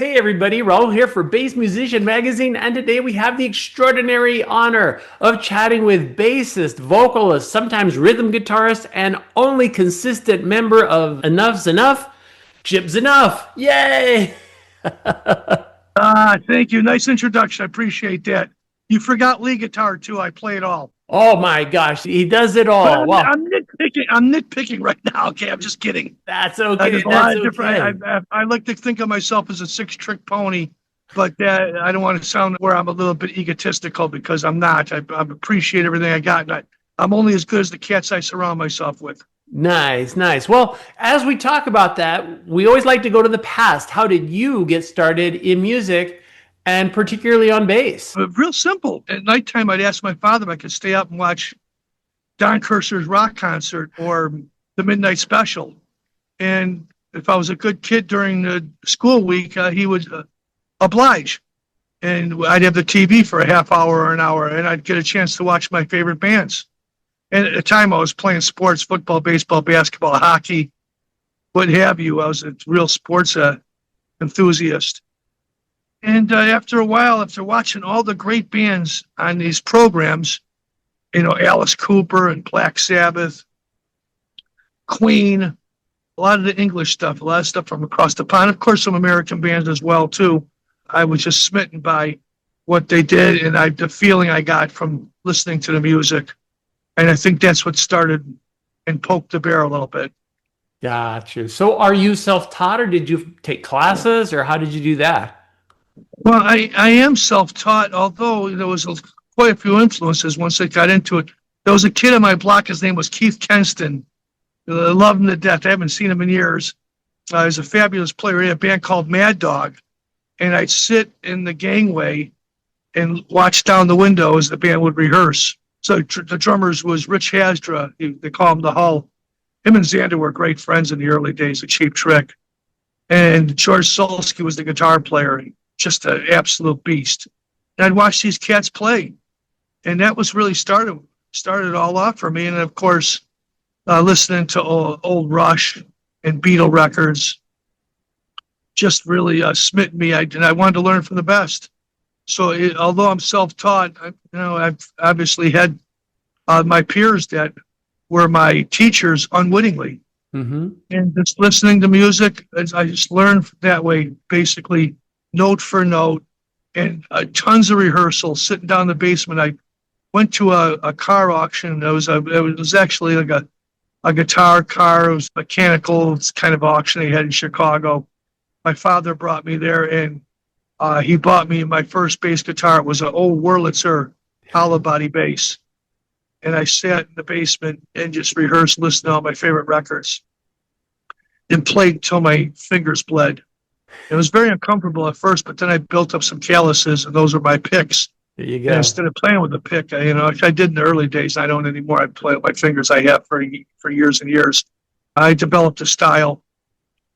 Hey everybody, Raul here for Bass Musician Magazine, and today we have the extraordinary honor of chatting with bassist, vocalist, sometimes rhythm guitarist, and only consistent member of Enuff Z'nuff, Xtra Cherries. Yay! Thank you. Nice introduction. I appreciate that. You forgot lead guitar too. I play it all. Oh my gosh, he does it But all. I'm, Wow, I'm nitpicking. I'm nitpicking right now. Okay, I'm just kidding. that's okay. There's a That's lot of different. okay. I like to think of myself as a six-trick pony, but I don't want to sound where I'm a little bit egotistical because I'm not. I appreciate everything I got, and I'm only as good as the cats I surround myself with. Nice, nice. Well, as we talk about that, we always like to go to the past. How did you get started in music and particularly on bass? Real simple. At nighttime, I'd ask my father if I could stay up and watch Don Kerser's rock concert or the Midnight Special. And if I was a good kid during the school week, he would oblige. And I'd have the TV for a half hour or an hour, and I'd get a chance to watch my favorite bands. And at the time, I was playing sports, football, baseball, basketball, hockey, what have you. I was a real sports enthusiast. And after a while, after watching all the great bands on these programs, Alice Cooper and Black Sabbath, Queen, a lot of the English stuff, a lot of stuff from across the pond. Of course, some American bands as well, too. I was just smitten by what they did and the feeling I got from listening to the music. And I think that's what started and poked the bear a little bit. Gotcha. So are you self-taught or did you take classes or how did you do that? Well, I am self-taught, although there was quite a few influences once I got into it. There was a kid on my block, his name was Keith Kenston. I love him to death. I haven't seen him in years. He's a fabulous player. He had a band called Mad Dog. And I'd sit in the gangway and watch down the window as the band would rehearse. So the drummers was Rich Hasdra. They call him the Hull. Him and Xander were great friends in the early days of Cheap Trick. And George Solsky was the guitar player. Just an absolute beast. And I'd watch these cats play. And that was really started all off for me. And of course, listening to old Rush and Beatle records just really smitten me. I wanted to learn from the best. So although I'm self-taught, I've obviously had my peers that were my teachers unwittingly. Mm-hmm. And just listening to music, I just learned that way, basically note for note, and tons of rehearsal, sitting down in the basement. I went to a car auction. It was actually like a guitar car. It was mechanical. It's kind of auction they had in Chicago. My father brought me there, and he bought me my first bass guitar. It was an old Wurlitzer hollow body bass. And I sat in the basement and just rehearsed, listened to all my favorite records, and played until my fingers bled. It was very uncomfortable at first, but then I built up some calluses, and those were my picks. There you And go. instead of playing with the pick, I did in the early days. I don't anymore. I play with my fingers. I have for years and years. I developed a style,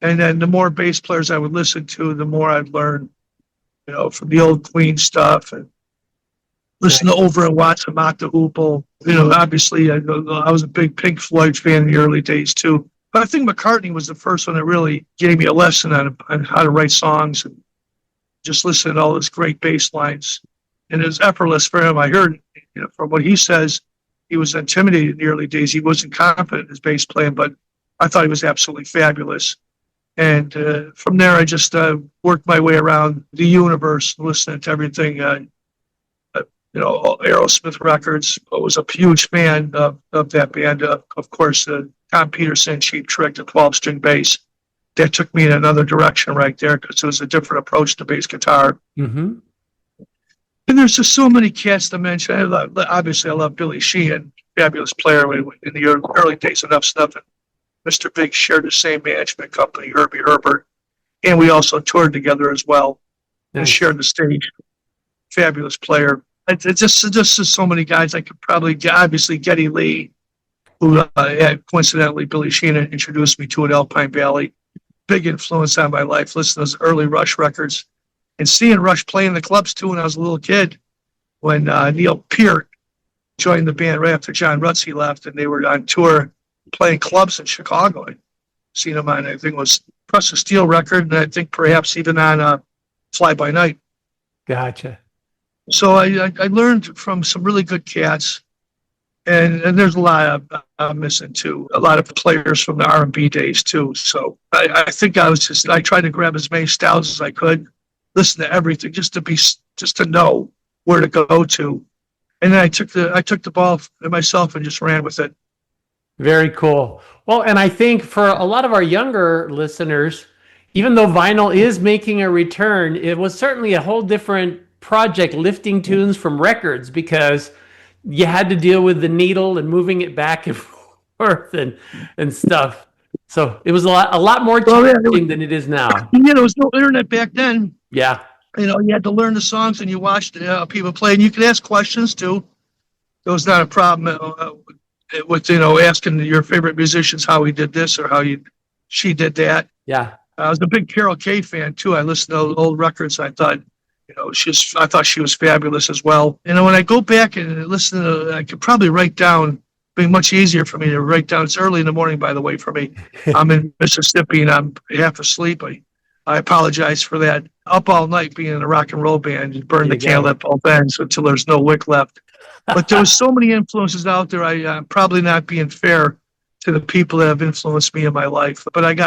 and then the more bass players I would listen to, the more I'd learn. From the old Queen stuff, and listen to Over and Watson, Mott the Hoople. Obviously, I was a big Pink Floyd fan in the early days too. But I think McCartney was the first one that really gave me a lesson on how to write songs and just listen to all those great bass lines. And it was effortless for him. I heard, from what he says, he was intimidated in the early days. He wasn't confident in his bass playing, but I thought he was absolutely fabulous. And from there, I just worked my way around the universe, listening to everything. Aerosmith records. I was a huge fan of that band. Of course, Tom Peterson, Cheap Trick, the 12-string bass. That took me in another direction right there because it was a different approach to bass guitar. Mm-hmm. And there's just so many cats to mention. Obviously, I love Billy Sheehan, fabulous player in the early days of Enuff Z'nuff. Mr. Big shared the same management company, Herbie Herbert, and we also toured together as well and shared the stage. Fabulous player. It's just so many guys I could probably get. Obviously, Geddy Lee, who coincidentally Billy Sheehan introduced me to at Alpine Valley. Big influence on my life. Listening to those early Rush records and seeing Rush play in the clubs too when I was a little kid. When Neil Peart joined the band right after John Rutsey left, and they were on tour playing clubs in Chicago. I'd seen him on, I think it was Press of Steel record, and I think perhaps even on fly by night. Gotcha. So I learned from some really good cats, and there's a lot I'm missing too. A lot of players from the R&B days too. So I think I tried to grab as many styles as I could, listen to everything, just to know where to go to. And then I took the ball myself and just ran with it. Very cool. Well, and I think for a lot of our younger listeners, even though vinyl is making a return, it was certainly a whole different project lifting tunes from records because you had to deal with the needle and moving it back and forth and stuff. So it was a lot more challenging than it is now. Yeah, there was no internet back then. Yeah. You had to learn the songs and you watched people play, and you could ask questions too. There was not a problem with asking your favorite musicians how he did this or she did that. Yeah. I was a big Carol Kay fan too. I listened to old records. I thought, I thought she was fabulous as well. When I go back and listen to, I could probably write down. Be much easier for me to write down. It's early in the morning, by the way, for me. I'm in Mississippi and I'm half asleep. I apologize for that. Up all night being in a rock and roll band, you burn the candle at both ends until there's no wick left. But there was so many influences out there. I'm probably not being fair to the people that have influenced me in my life. But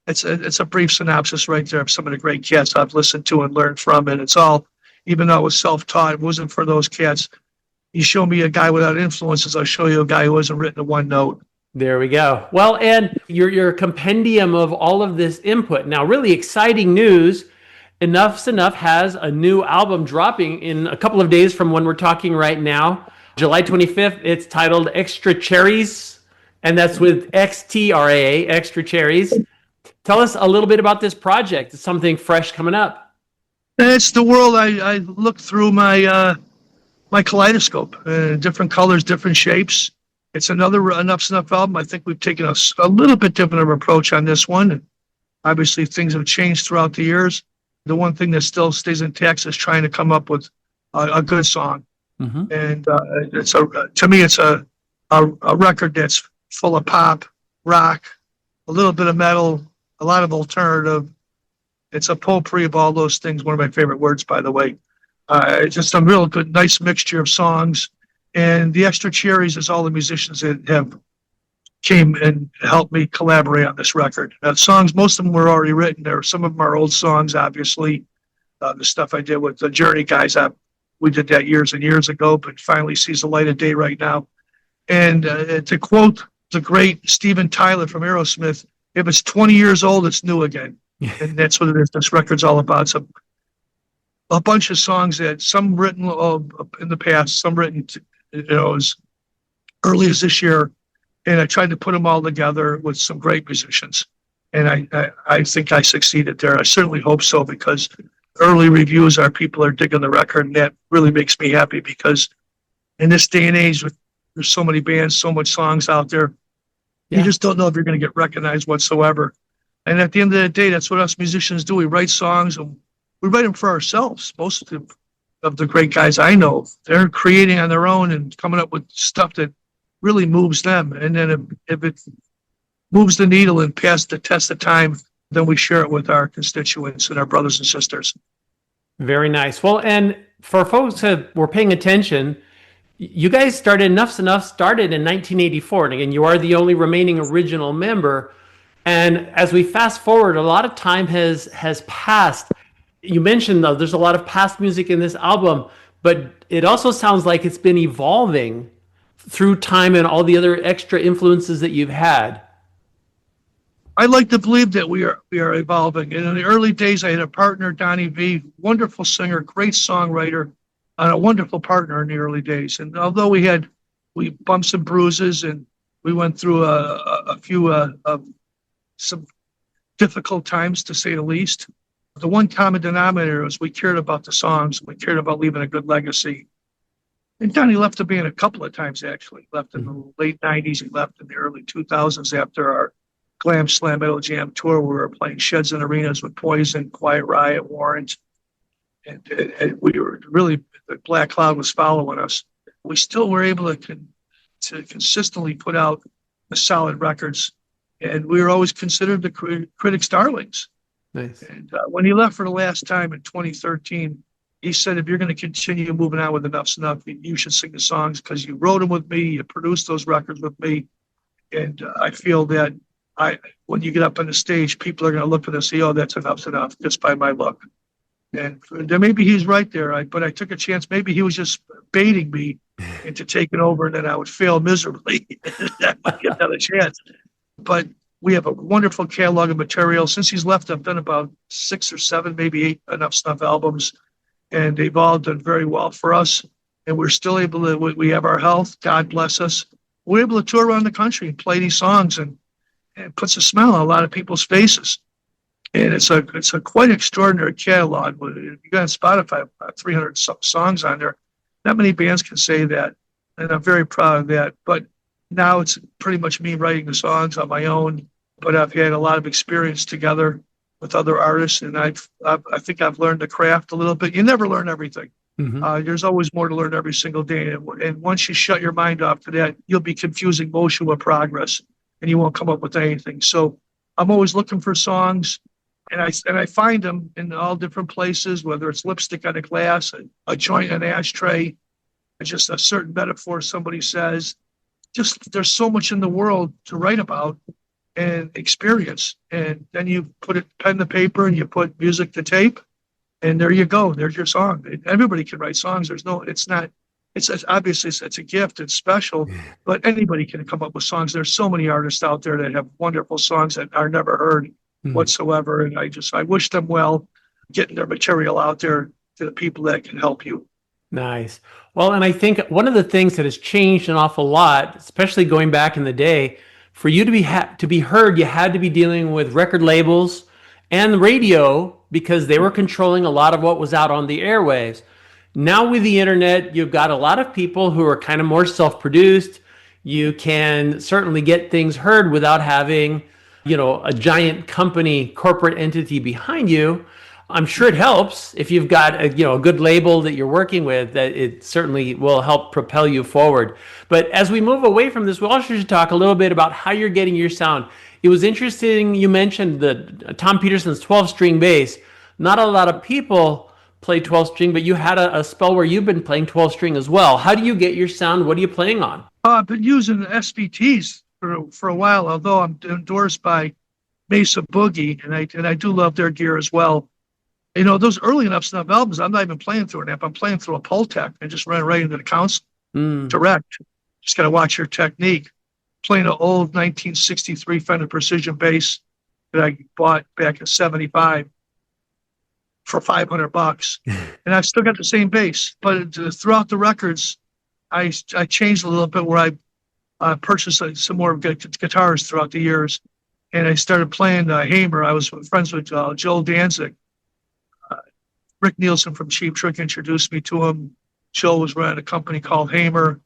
it's a brief synopsis right there of some of the great cats I've listened to and learned from. And it's all, even though it was self-taught, it wasn't for those cats. You show me a guy without influences, I'll show you a guy who hasn't written a one note. There we go. Well, and your compendium of all of this input. Now, really exciting news. Enuff Z'nuff has a new album dropping in a couple of days from when we're talking right now. July 25th, it's titled Xtra Cherries, and that's with XTRAA, Xtra Cherries. Tell us a little bit about this project. It's something fresh coming up. It's the world. I look through my kaleidoscope, different colors, different shapes. It's another Enuff Z'nuff album. I think we've taken a little bit different of an approach on this one. And obviously, things have changed throughout the years. The one thing that still stays intact is trying to come up with a good song. Mm-hmm. And to me, it's a record that's full of pop, rock, a little bit of metal, a lot of alternative. It's a potpourri of all those things. One of my favorite words, by the way. It's just a real good, nice mixture of songs. And the Xtra Cherries is all the musicians that have came and helped me collaborate on this record. Songs, most of them were already written. Some of them are old songs, obviously. The stuff I did with the Journey guys, we did that years and years ago, but finally sees the light of day right now. And to quote the great Steven Tyler from Aerosmith, if it's 20 years old, it's new again. And that's what it is. This record's all about. So a bunch of songs that some written in the past, some written, as early as this year. And I tried to put them all together with some great musicians. And I think I succeeded there. I certainly hope so, because early reviews are people are digging the record. And that really makes me happy, because in this day and age, there's so many bands, so much songs out there. Yeah. You just don't know if you're going to get recognized whatsoever. And at the end of the day, that's what us musicians do. We write songs, and we write them for ourselves. Most of the great guys I know, they're creating on their own and coming up with stuff that really moves them. And then if it moves the needle and passes the test of time, then we share it with our constituents and our brothers and sisters. Very nice. Well, and for folks that were paying attention, you guys started, Enuff Z'nuff started in 1984. And again, you are the only remaining original member. And as we fast forward, a lot of time has passed. You mentioned, though, there's a lot of past music in this album, but it also sounds like it's been evolving through time and all the other extra influences that you've had. I like to believe that we are evolving. And in the early days, I had a partner, Donnie V, wonderful singer, great songwriter, and a wonderful partner in the early days. And although we bumps and bruises, and we went through a few some difficult times, to say the least, the one common denominator was we cared about the songs. We cared about leaving a good legacy. And Donnie left the band a couple of times, actually. Left in the late 90s. He left in the early 2000s after our Glam Slam Metal Jam tour. We were playing sheds and arenas with Poison, Quiet Riot, Warrant. And we were really, the Black Cloud was following us. We still were able to consistently put out the solid records. And we were always considered the critics' darlings. Nice. And when he left for the last time in 2013, he said, if you're going to continue moving on with Enuff Z'nuff, you should sing the songs because you wrote them with me, you produced those records with me. And I feel that when you get up on the stage, people are going to look at this and say, oh, that's Enuff Z'nuff, just by my look. And then maybe he's right there. But I took a chance. Maybe he was just baiting me into taking over, and then I would fail miserably. I might get another chance. But we have a wonderful catalog of material. Since he's left, I've done about 6 or 7, maybe 8 Enuff Z'nuff albums, and they've all done very well for us. And we're still able to, we have our health, God bless us. We're able to tour around the country and play these songs, and it puts a smile on a lot of people's faces. And it's a quite extraordinary catalog. You got on Spotify, about 300 songs on there. Not many bands can say that, and I'm very proud of that. But now it's pretty much me writing the songs on my own. But I've had a lot of experience together with other artists, and I think I've learned the craft a little bit. You never learn everything. Mm-hmm. There's always more to learn every single day. And once you shut your mind off to that, you'll be confusing motion with progress, and you won't come up with anything. So I'm always looking for songs, and I find them in all different places, whether it's lipstick on a glass, a joint on an ashtray, just a certain metaphor somebody says. Just there's so much in the world to write about and experience. And then you put it pen to paper and you put music to tape, and there you go. There's your song. Everybody can write songs. It's obviously it's a gift. It's special, but anybody can come up with songs. There's so many artists out there that have wonderful songs that are never heard whatsoever. And I wish them well, getting their material out there to the people that can help you. Nice. Well, and I think one of the things that has changed an awful lot, especially going back in the day, for you to be heard, you had to be dealing with record labels and the radio because they were controlling a lot of what was out on the airwaves. Now with the internet, you've got a lot of people who are kind of more self-produced. You can certainly get things heard without having, a giant company, corporate entity behind you. I'm sure it helps if you've got a good label that you're working with, that it certainly will help propel you forward. But as we move away from this, we also should talk a little bit about how you're getting your sound. It was interesting you mentioned the Tom Peterson's 12-string bass. Not a lot of people play 12-string, but you had a spell where you've been playing 12-string as well. How do you get your sound? What are you playing on? I've been using SVTs for a while, although I'm endorsed by Mesa Boogie, and I do love their gear as well. Those early Enuff Z'nuff albums, I'm not even playing through an amp. I'm playing through a Pultec and just run right into the console direct. Just got to watch your technique. Playing an old 1963 Fender Precision bass that I bought back in '75 for $500, and I've still got the same bass. But throughout the records, I changed a little bit where I purchased some more guitars throughout the years, and I started playing Hamer. I was friends with Joel Danzig. Rick Nielsen from Cheap Trick introduced me to him. Joel was running a company called Hamer,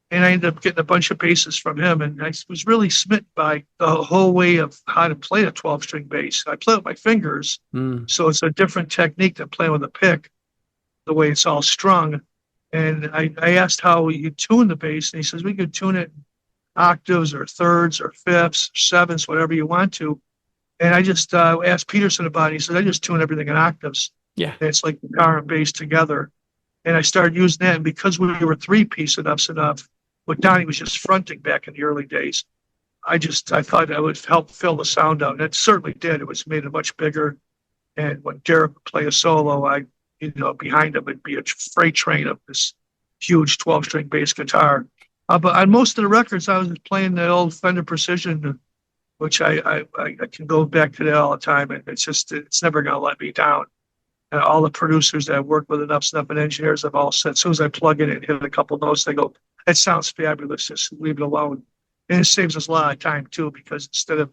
and I ended up getting a bunch of basses from him. And I was really smitten by the whole way of how to play a 12-string bass. I play with my fingers, so it's a different technique than playing with a pick, the way it's all strung. And I asked how you tune the bass, and he says, we could tune it in octaves or thirds or fifths or sevenths, whatever you want to. And I just asked Peterson about it. He said, I just tune everything in octaves. Yeah. And it's like guitar and bass together. And I started using that. And because we were 3-piece Enuff Z'nuff, but Donnie was just fronting back in the early days, I thought I would help fill the sound out. And it certainly did. It was made it much bigger. And when Derek would play a solo, behind him would be a freight train of this huge 12-string bass guitar. But on most of the records, I was playing the old Fender Precision, which I can go back to that all the time. And it's never going to let me down. And all the producers that I've worked with, Enuff Z'nuff and engineers, have all said, as soon as I plug in and hit a couple notes, they go, it sounds fabulous, just leave it alone. And it saves us a lot of time, too, because instead of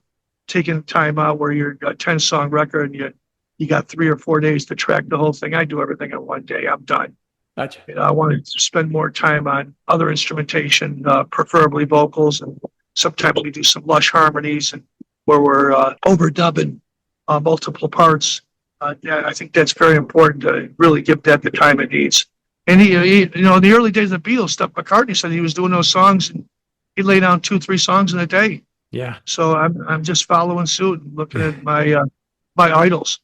taking time out where you're a 10-song record and you got 3 or 4 days to track the whole thing, I do everything in one day. I'm done. Gotcha. I wanted to spend more time on other instrumentation, preferably vocals, and sometimes we do some lush harmonies and where we're overdubbing multiple parts. I think that's very important to really give that the time it needs. And he in the early days of the Beatles stuff, McCartney said he was doing those songs and he'd lay down 2-3 songs in a day. Yeah. So I'm just following suit and looking at my my idols.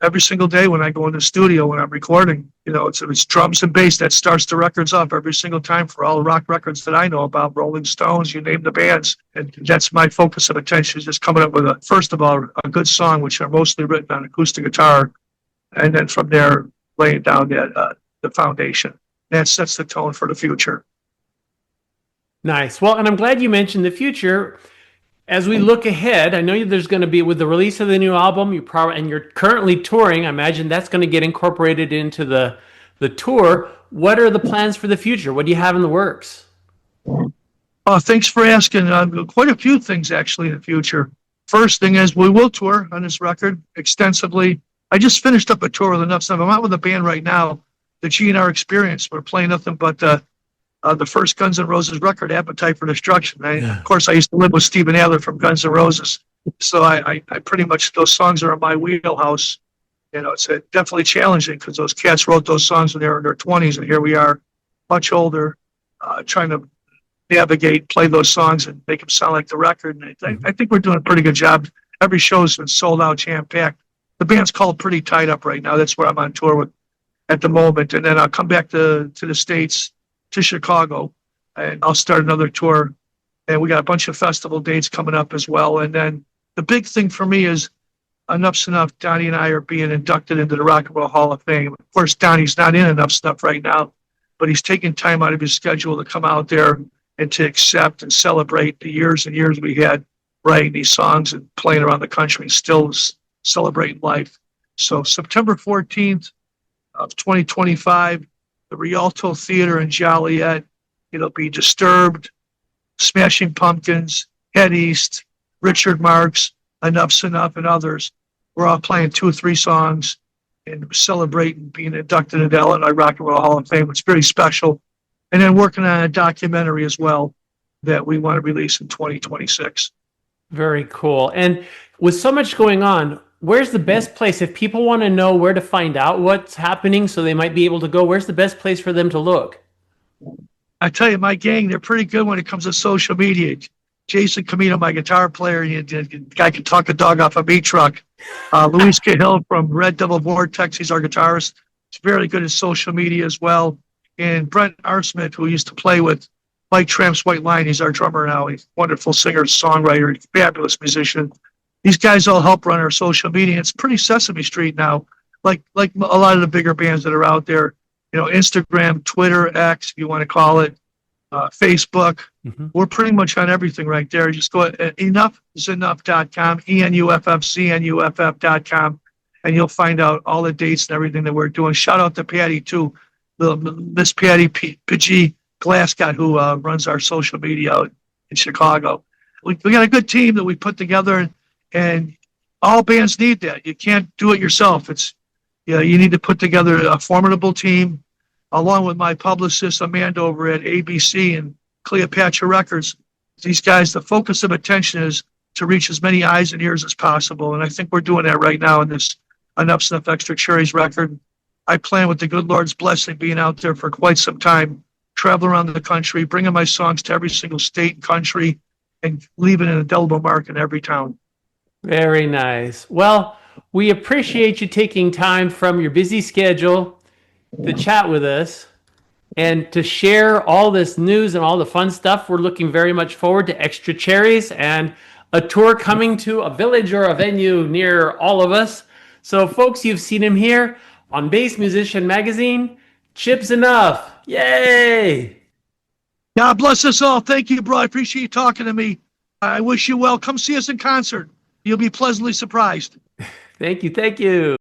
Every single day when I go in the studio, when I'm recording, it's drums and bass that starts the records off every single time for all the rock records that I know about, Rolling Stones, you name the bands. And that's my focus of attention, is just coming up with, first of all, a good song, which are mostly written on acoustic guitar. And then from there, laying down the foundation. That sets the tone for the future. Nice. Well, and I'm glad you mentioned the future. As we look ahead, I know there's going to be, with the release of the new album, and you're currently touring, I imagine that's going to get incorporated into the tour. What are the plans for the future? What do you have in the works? Thanks for asking. Quite a few things, actually, in the future. First thing is we will tour on this record extensively. I just finished up a tour with Enuff Z'nuff. I'm out with a band right now, the G&R Experience. We're playing nothing but the first Guns N' Roses record, Appetite for Destruction. Of course, I used to live with Steven Adler from Guns N' Roses. So I pretty much, those songs are in my wheelhouse. It's definitely challenging because those cats wrote those songs when they were in their 20s, and here we are, much older, trying to navigate, play those songs and make them sound like the record. And I think we're doing a pretty good job. Every show's been sold out, jam-packed. The band's called Pretty Tied Up right now. That's where I'm on tour with at the moment. And then I'll come back to the States, to Chicago, and I'll start another tour. And we got a bunch of festival dates coming up as well. And then the big thing for me is Enuff Z'nuff. Donnie and I are being inducted into the Rock and Roll Hall of Fame. Of course, Donnie's not in Enuff Z'nuff right now, but he's taking time out of his schedule to come out there and to accept and celebrate the years and years we had writing these songs and playing around the country, still celebrating life. So September 14th of 2025, the Rialto Theater in Joliet. It'll be Disturbed, Smashing Pumpkins, Head East, Richard Marx, Enuff Z'nuff, and others. We're all playing 2 or 3 songs and celebrating being inducted into Illinois Rock and Roll Hall of Fame. It's very special. And then working on a documentary as well that we want to release in 2026. Very cool. And with so much going on, where's the best place if people want to know where to find out what's happening so they might be able to go? Where's the best place for them to look? I tell you, my gang, they're pretty good when it comes to social media. Jason Camino, my guitar player, the guy can talk a dog off a meat truck. Luis Cahill from Red Devil Vortex, he's our guitarist. He's very good at social media as well. And Brent Arsmith, who used to play with Mike Tramp's White Line, he's our drummer now. He's a wonderful singer, songwriter, fabulous musician. These guys all help run our social media. It's pretty Sesame Street now, like a lot of the bigger bands that are out there. Instagram, Twitter, X, if you want to call it, Facebook. We're pretty much on everything right there. Just go to EnuffZ'nuff.com, EnuffZ'nuff.com, and you'll find out all the dates and everything that we're doing. Shout out to Patty, too, Miss Patty Pidgey Glasgow, who runs our social media out in Chicago. We got a good team that we put together, and all bands need that. You can't do it yourself. You need to put together a formidable team, along with my publicist, Amanda, over at ABC and Cleopatra Records. These guys, the focus of attention is to reach as many eyes and ears as possible, and I think we're doing that right now in this Enuff Z'nuff Xtra Cherries record. I plan, with the good Lord's blessing, being out there for quite some time, travel around the country, bringing my songs to every single state and country, and leaving an indelible mark in every town. Very nice. Well, we appreciate you taking time from your busy schedule to chat with us and to share all this news and all the fun stuff. We're looking very much forward to Xtra Cherries and a tour coming to a village or a venue near all of us. So, folks, you've seen him here on Bass Musician Magazine, Chip Z'nuff. Yay! God bless us all. Thank you, bro. I appreciate you talking to me. I wish you well. Come see us in concert. You'll be pleasantly surprised. Thank you.